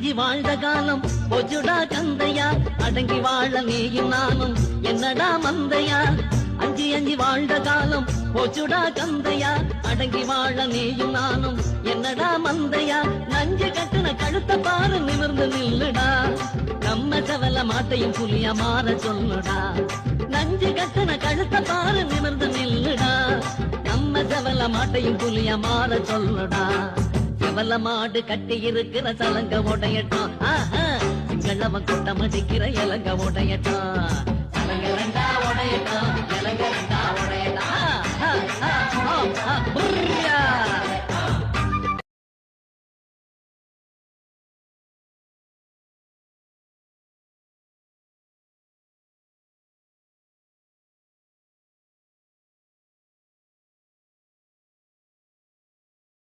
அஞ்சி வாழ்ந்த காலம் போச்சுடா கந்தையா, அடங்கி வாழ நீயும் நானும் என்னடா மந்தையா. அஞ்சி வாழ்ந்த காலம் போச்சுடா கந்தையா, அடங்கி வாழ நீயும் நானும் என்னடா மந்தையா. நஞ்சு கட்டுன கழுத்த பாரு நிமிர்ந்து நில்லுடா, நம்ம செவல மாட்டையும் புலியா மாற சொல்லுடா. நஞ்சு கட்டுன கழுத்த பாரு நிமிர்ந்து நில்லுடா, நம்ம செவல மாட்டையும் புலியா மாற சொல்லுடா. செவல மாடு கட்டி இருக்கிற சலங்க உடையட்டும், சிங்களவன் கூட்டம் அடிக்கிற இலங்க உடையட்டும். சலங்க ரெண்டா உடையட்டும், இலங்க